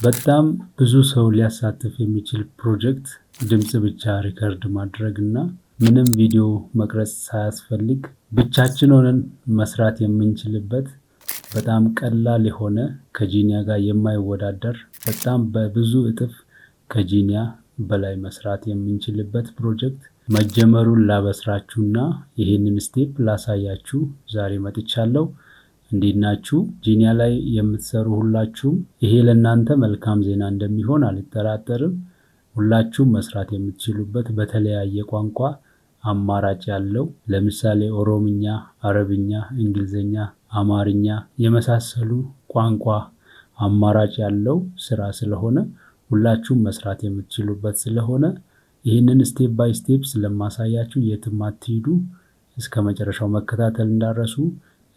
በጣም ብዙ ሰው ሊያሳትፍ የሚችል ፕሮጀክት ድምጽ ብቻ ሪከርድ ማድረግ እና ምንም ቪዲዮ መቅረጽ ሳያስፈልግ ብቻችን ሆነን መስራት የምንችልበት በጣም ቀላል የሆነ ከጂኒያ ጋር የማይወዳደር በጣም በብዙ እጥፍ ከጂኒያ በላይ መስራት የምንችልበት ፕሮጀክት መጀመሩን ላበስራችሁና ይህንን ስቴፕ ላሳያችሁ ዛሬ መጥቻለሁ። እንዴት ናችሁ? ጂኒያ ላይ የምትሰሩ ሁላችሁም ይሄ ለእናንተ መልካም ዜና እንደሚሆን አልጠራጠርም። ሁላችሁም መስራት የምትችሉበት በተለያየ ቋንቋ አማራጭ ያለው ለምሳሌ ኦሮምኛ፣ አረብኛ፣ እንግሊዘኛ፣ አማርኛ የመሳሰሉ ቋንቋ አማራጭ ያለው ስራ ስለሆነ ሁላችሁም መስራት የምትችሉበት ስለሆነ ይህንን ስቴፕ ባይ ስቴፕ ስለማሳያችሁ የትም አትሂዱ። እስከ መጨረሻው መከታተል እንዳረሱ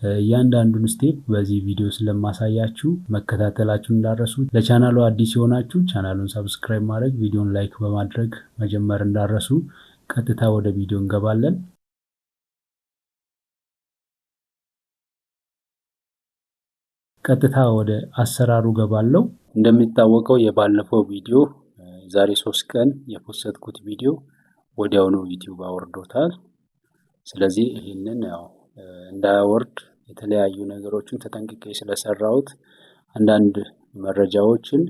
እያንዳንዱን ስቴፕ በዚህ ቪዲዮ ስለማሳያችሁ መከታተላችሁን እንዳረሱ። ለቻናሉ አዲስ የሆናችሁ ቻናሉን ሰብስክራይብ ማድረግ፣ ቪዲዮን ላይክ በማድረግ መጀመር እንዳረሱ። ቀጥታ ወደ ቪዲዮ እንገባለን። ቀጥታ ወደ አሰራሩ ገባለው። እንደሚታወቀው የባለፈው ቪዲዮ ዛሬ 3 ቀን የፖስትኩት ቪዲዮ ወዲያውኑ ዩቲዩብ አወርዶታል። ስለዚህ ይህንን እንዳያወርድ የተለያዩ ነገሮችን ተጠንቅቄ ስለሰራሁት አንዳንድ መረጃዎችን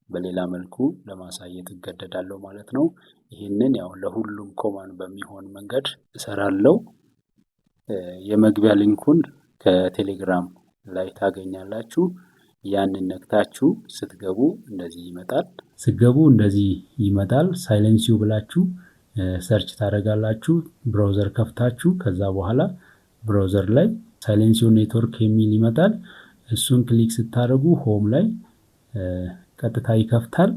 በሌላ መልኩ ለማሳየት እገደዳለሁ ማለት ነው። ይህንን ለሁሉም ኮመን በሚሆን መንገድ እሰራለሁ። የመግቢያ ሊንኩን ከቴሌግራም ላይ ታገኛላችሁ። ያንን ነክታችሁ ስትገቡ እንደዚህ ይመጣል። ስትገቡ እንደዚህ ይመጣል። ሳይለንሲዮ ብላችሁ ሰርች ታደርጋላችሁ። ብራውዘር ከፍታችሁ ከዛ በኋላ ብራውዘር ላይ ሳይለንሲዮ ኔትወርክ የሚል ይመጣል። እሱን ክሊክ ስታደርጉ ሆም ላይ ቀጥታ ይከፍታል።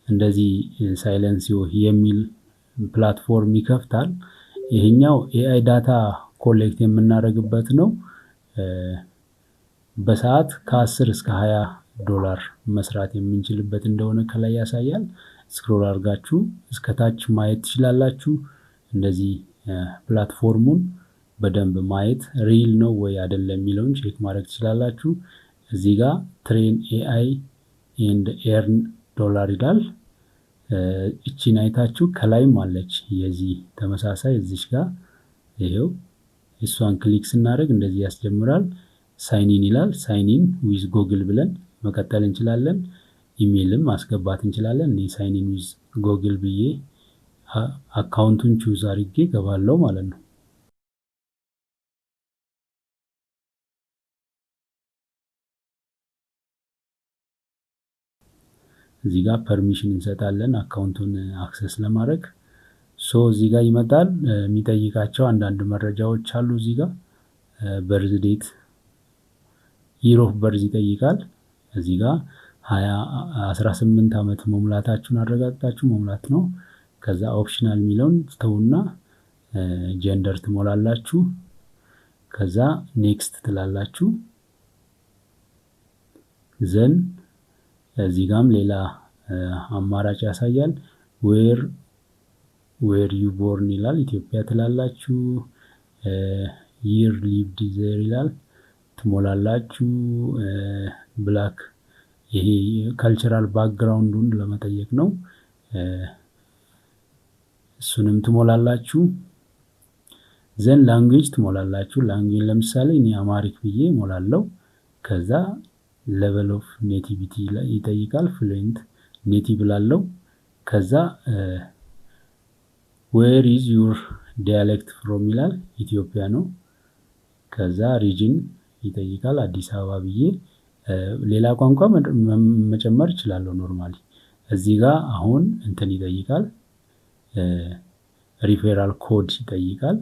እንደዚህ ሳይለንሲዮ የሚል ፕላትፎርም ይከፍታል። ይሄኛው ኤአይ ዳታ ኮሌክት የምናደርግበት ነው። በሰዓት ከ10 እስከ $20 መስራት የምንችልበት እንደሆነ ከላይ ያሳያል። ስክሮል አድርጋችሁ እስከ ታች ማየት ትችላላችሁ። እንደዚህ ፕላትፎርሙን በደንብ ማየት ሪል ነው ወይ አይደለም የሚለውን ቼክ ማድረግ ትችላላችሁ። እዚህ ጋር ትሬን ኤአይ ኤንድ ኤርን $1 ይላል። እቺን አይታችሁ ከላይም አለች የዚህ ተመሳሳይ እዚች ጋር ይሄው እሷን ክሊክ ስናደርግ እንደዚህ ያስጀምራል። ሳይኒን ይላል። ሳይኒን ዊዝ ጎግል ብለን መቀጠል እንችላለን። ኢሜይልም ማስገባት እንችላለን። እኔ ሳይኒን ዊዝ ጎግል ብዬ አካውንቱን ቹዝ አድርጌ ገባለሁ ማለት ነው። እዚህ ጋር ፐርሚሽን እንሰጣለን አካውንቱን አክሰስ ለማድረግ። እዚህ ጋር ይመጣል። የሚጠይቃቸው አንዳንድ መረጃዎች አሉ። እዚህ ጋር በርዝ ዴት ይር ኦፍ በርዝ ይጠይቃል። እዚህ ጋር 18 ዓመት መሙላታችሁን አረጋግጣችሁ መሙላት ነው። ከዛ ኦፕሽናል የሚለውን ተውና ጀንደር ትሞላላችሁ። ከዛ ኔክስት ትላላችሁ። ዘን እዚህ ጋርም ሌላ አማራጭ ያሳያል። ዌር ዩ ቦርን ይላል። ኢትዮጵያ ትላላችሁ። ይር ሊቭድ ዜር ይላል ትሞላላችሁ። ብላክ ይሄ ካልቸራል ባክግራውንዱን ለመጠየቅ ነው። እሱንም ትሞላላችሁ። ዘን ላንጉዌጅ ትሞላላችሁ። ላንጉዌጅ ለምሳሌ እኔ አማሪክ ብዬ ሞላለሁ። ከዛ ሌቨል ኦፍ ኔቲቪቲ ላይ ይጠይቃል። ፍሉዌንት ኔቲቭ ላለው። ከዛ ዌር ኢዝ ዩር ዳያሌክት ፍሮም ይላል። ኢትዮጵያ ነው። ከዛ ሪጅን ይጠይቃል። አዲስ አበባ ብዬ ሌላ ቋንቋ መጨመር እችላለሁ ኖርማሊ። እዚህ ጋር አሁን እንትን ይጠይቃል። ሪፌራል ኮድ ይጠይቃል።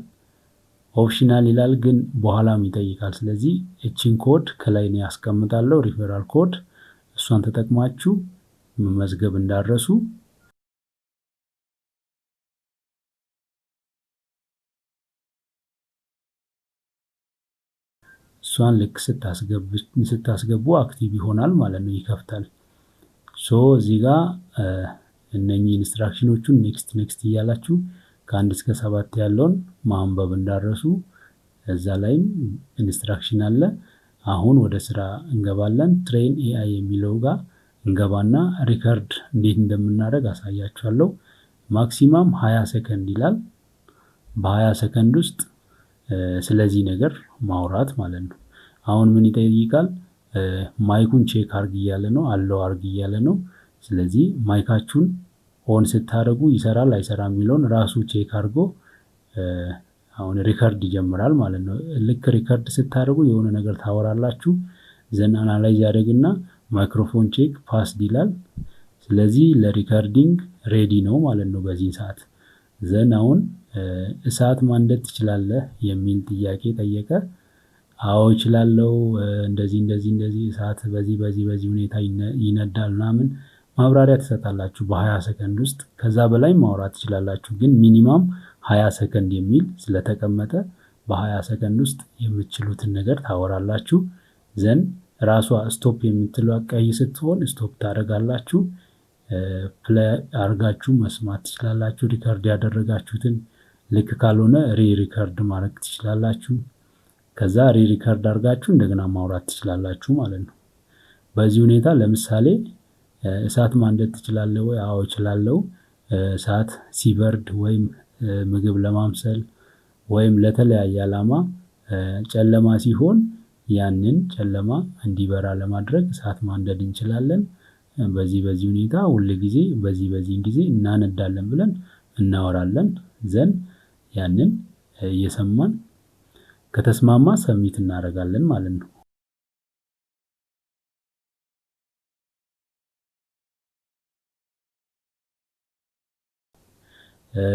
ኦፕሽናል ይላል ግን በኋላም ይጠይቃል። ስለዚህ እቺን ኮድ ከላይ ነው ያስቀምጣለሁ። ሪፌራል ኮድ እሷን ተጠቅማችሁ መመዝገብ እንዳረሱ። እሷን ልክ ስታስገቡ አክቲቭ ይሆናል ማለት ነው፣ ይከፍታል። እዚህ ጋር እነኚህ ኢንስትራክሽኖቹን ኔክስት እያላችሁ ከ1 እስከ 7 ያለውን ማንበብ እንዳረሱ። እዛ ላይም ኢንስትራክሽን አለ። አሁን ወደ ስራ እንገባለን። ትሬን ኤአይ የሚለው ጋር እንገባና ሪከርድ እንዴት እንደምናደርግ አሳያችኋለሁ። ማክሲማም 20 ሰከንድ ይላል። በ20 ሰከንድ ውስጥ ስለዚህ ነገር ማውራት ማለት ነው። አሁን ምን ይጠይቃል? ማይኩን ቼክ አርግ እያለ ነው፣ አለው አርግ እያለ ነው። ስለዚህ ማይካችሁን ኦን ስታደርጉ ይሰራል አይሰራም የሚለውን ራሱ ቼክ አድርጎ አሁን ሪከርድ ይጀምራል ማለት ነው። ልክ ሪከርድ ስታደርጉ የሆነ ነገር ታወራላችሁ። ዘን አናላይዝ ያደርግና ማይክሮፎን ቼክ ፓስድ ይላል። ስለዚህ ለሪከርዲንግ ሬዲ ነው ማለት ነው በዚህ ሰዓት። ዘን አሁን እሳት ማንደድ ትችላለህ የሚል ጥያቄ ጠየቀ። አዎ እችላለሁ፣ እንደዚህ እሳት በዚህ ሁኔታ ይነዳል ምናምን ማብራሪያ ትሰጣላችሁ በ20 ሰከንድ ውስጥ። ከዛ በላይ ማውራት ትችላላችሁ፣ ግን ሚኒማም 20 ሰከንድ የሚል ስለተቀመጠ በ20 ሰከንድ ውስጥ የምትችሉትን ነገር ታወራላችሁ። ዘን ራሷ ስቶፕ የምትለው ቀይ ስትሆን ስቶፕ ታደርጋላችሁ። ፕሌይ አርጋችሁ መስማት ትችላላችሁ ሪከርድ ያደረጋችሁትን። ልክ ካልሆነ ሪከርድ ማድረግ ትችላላችሁ። ከዛ ሪከርድ አርጋችሁ እንደገና ማውራት ትችላላችሁ ማለት ነው። በዚህ ሁኔታ ለምሳሌ እሳት ማንደድ ትችላለህ ወይ? አዎ እችላለሁ። እሳት ሲበርድ ወይም ምግብ ለማምሰል ወይም ለተለያየ ዓላማ ጨለማ ሲሆን ያንን ጨለማ እንዲበራ ለማድረግ እሳት ማንደድ እንችላለን። በዚህ ሁኔታ ሁል ጊዜ በዚህን ጊዜ እናነዳለን ብለን እናወራለን። ዘን ያንን እየሰማን ከተስማማ ሰሚት እናደርጋለን ማለት ነው።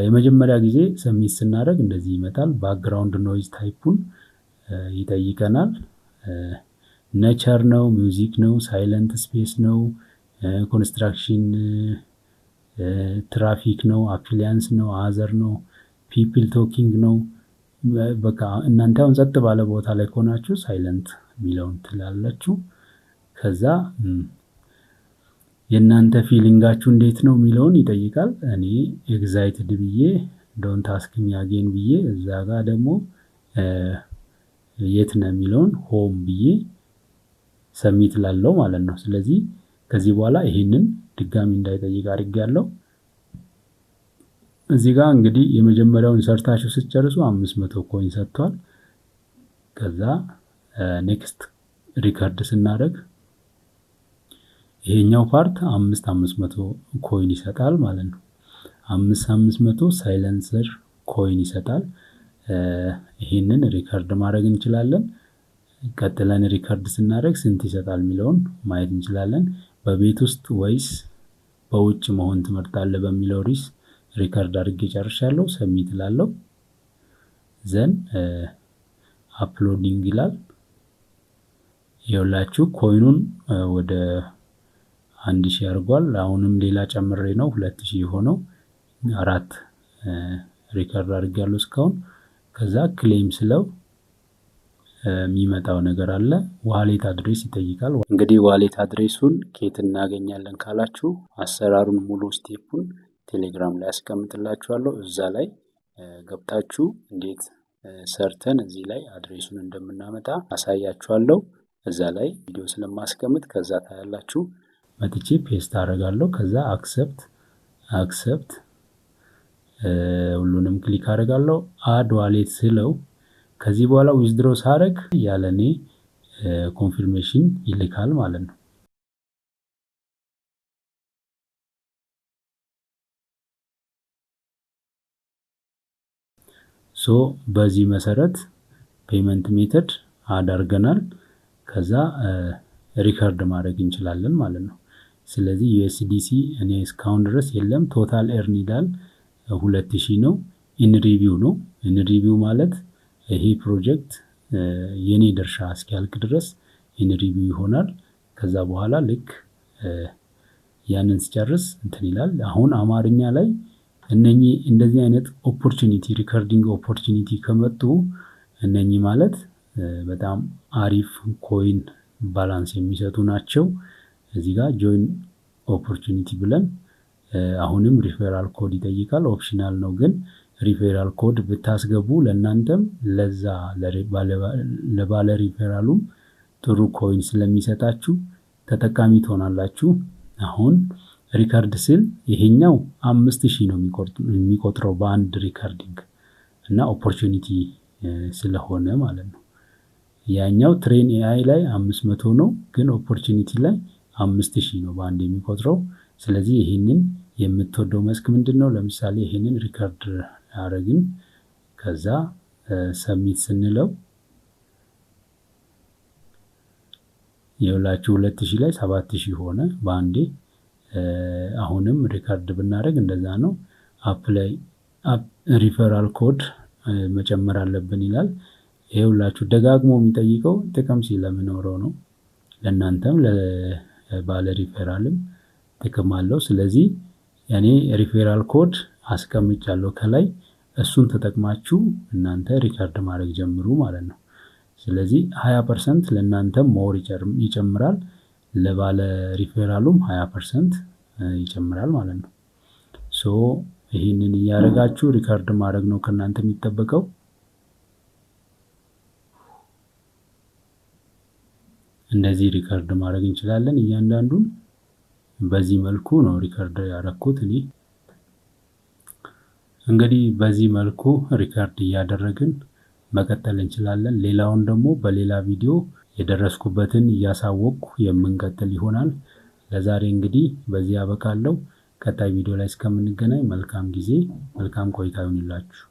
የመጀመሪያ ጊዜ ሰሚት ስናደርግ እንደዚህ ይመጣል። ባክግራውንድ ኖይዝ ታይፑን ይጠይቀናል። ኔቸር ነው፣ ሚውዚክ ነው፣ ሳይለንት ስፔስ ነው፣ ኮንስትራክሽን፣ ትራፊክ ነው፣ አፕሊያንስ ነው፣ አዘር ነው፣ ፒፕል ቶኪንግ ነው። በቃ እናንተ አሁን ጸጥ ባለ ቦታ ላይ ከሆናችሁ ሳይለንት የሚለውን ትላላችሁ። ከዛ የእናንተ ፊሊንጋችሁ እንዴት ነው የሚለውን ይጠይቃል። እኔ ኤግዛይትድ ብዬ ዶንት አስክ ሚ አጌን ብዬ እዛ ጋር ደግሞ የት ነው የሚለውን ሆም ብዬ ሰሚት ላለው ማለት ነው። ስለዚህ ከዚህ በኋላ ይሄንን ድጋሚ እንዳይጠይቅ አድርጌያለሁ። እዚህ ጋር እንግዲህ የመጀመሪያውን ሰርታችሁ ስትጨርሱ 500 ኮይን ሰጥቷል። ከዛ ኔክስት ሪከርድ ስናደርግ ይሄኛው ፓርት 500 ኮይን ይሰጣል ማለት ነው። 500 ሳይለንሰር ኮይን ይሰጣል። ይሄንን ሪከርድ ማድረግ እንችላለን። ቀጥለን ሪከርድ ስናደርግ ስንት ይሰጣል የሚለውን ማየት እንችላለን። በቤት ውስጥ ወይስ በውጭ መሆን ትመርጣለህ በሚለው ርዕስ ሪከርድ አድርጌ ጨርሻለሁ። ሰሚት እላለሁ። ዘን አፕሎዲንግ ይላል። ይኸውላችሁ ኮይኑን ወደ 1000 አድርጓል። አሁንም ሌላ ጨምሬ ነው 2000 ሆነው 4 ሪከርድ አድርጌያለሁ እስካሁን። ከዛ ክሌም ስለው የሚመጣው ነገር አለ። ዋሌት አድሬስ ይጠይቃል። እንግዲህ ዋሌት አድሬሱን ከየት እናገኛለን ካላችሁ አሰራሩን ሙሉ ስቴፑን ቴሌግራም ላይ አስቀምጥላችኋለሁ። እዛ ላይ ገብታችሁ እንዴት ሰርተን እዚህ ላይ አድሬሱን እንደምናመጣ አሳያችኋለሁ። እዛ ላይ ቪዲዮ ስለማስቀምጥ ከዛ ታያላችሁ። መጥቼ ፔስት አደርጋለሁ። ከዛ አክሰፕት ሁሉንም ክሊክ አደርጋለሁ። አድ ዋሌት ስለው ከዚህ በኋላ ዊዝድሮ ሳደርግ ያለኔ ኮንፊርሜሽን ይልካል ማለት ነው። ሶ በዚህ መሰረት ፔመንት ሜተድ አድርገናል። ከዛ ሪከርድ ማድረግ እንችላለን ማለት ነው። ስለዚህ ዩኤስዲሲ እኔ እስካሁን ድረስ የለም። ቶታል ኤርን ይላል 2000 ነው። ኢን ሪቪው ነው። ኢን ሪቪው ማለት ይሄ ፕሮጀክት የኔ ድርሻ እስኪያልቅ ድረስ ኢን ሪቪው ይሆናል። ከዛ በኋላ ልክ ያንን ሲጨርስ እንትን ይላል። አሁን አማርኛ ላይ እነኚህ እንደዚህ አይነት ኦፖርቹኒቲ ሪከርዲንግ ኦፖርቹኒቲ ከመጡ እነኚህ ማለት በጣም አሪፍ ኮይን ባላንስ የሚሰጡ ናቸው። እዚህ ጋር ጆይን ኦፖርቹኒቲ ብለን አሁንም ሪፈራል ኮድ ይጠይቃል። ኦፕሽናል ነው፣ ግን ሪፌራል ኮድ ብታስገቡ ለእናንተም ለዛ ለባለ ሪፌራሉም ጥሩ ኮይን ስለሚሰጣችሁ ተጠቃሚ ትሆናላችሁ። አሁን ሪከርድ ስል ይሄኛው 5000 ነው የሚቆጥረው በአንድ ሪከርዲንግ እና ኦፖርቹኒቲ ስለሆነ ማለት ነው። ያኛው ትሬን ኤአይ ላይ 500 ነው፣ ግን ኦፖርቹኒቲ ላይ 5000 ነው በአንድ የሚቆጥረው። ስለዚህ ይሄንን የምትወደው መስክ ምንድነው? ለምሳሌ ይሄንን ሪከርድ አረግን፣ ከዛ ሰብሚት ስንለው የውላችሁ 2000 ላይ 7000 ሆነ በአንዴ። አሁንም ሪከርድ ብናደርግ እንደዛ ነው። አፕላይ ሪፈራል ኮድ መጨመር አለብን ይላል። ይኸውላችሁ ደጋግሞ የሚጠይቀው ጥቅም ስለሚኖረው ነው። ለእናንተም ለባለ ሪፌራልም ጥቅም አለው። ስለዚህ እኔ ሪፌራል ኮድ አስቀምጫለሁ ከላይ፣ እሱን ተጠቅማችሁ እናንተ ሪከርድ ማድረግ ጀምሩ ማለት ነው። ስለዚህ 20% ለእናንተ ሞር ይጨምራል፣ ለባለ ሪፌራሉም 20% ይጨምራል ማለት ነው። ሶ ይህንን እያደረጋችሁ ሪከርድ ማድረግ ነው ከእናንተ የሚጠበቀው። እንደዚህ ሪከርድ ማድረግ እንችላለን። እያንዳንዱን በዚህ መልኩ ነው ሪከርድ ያደረኩት እኔ። እንግዲህ በዚህ መልኩ ሪከርድ እያደረግን መቀጠል እንችላለን። ሌላውን ደግሞ በሌላ ቪዲዮ የደረስኩበትን እያሳወቅኩ የምንቀጥል ይሆናል። ለዛሬ እንግዲህ በዚህ አበቃለሁ። ቀጣይ ቪዲዮ ላይ እስከምንገናኝ መልካም ጊዜ፣ መልካም ቆይታ ይሁንላችሁ።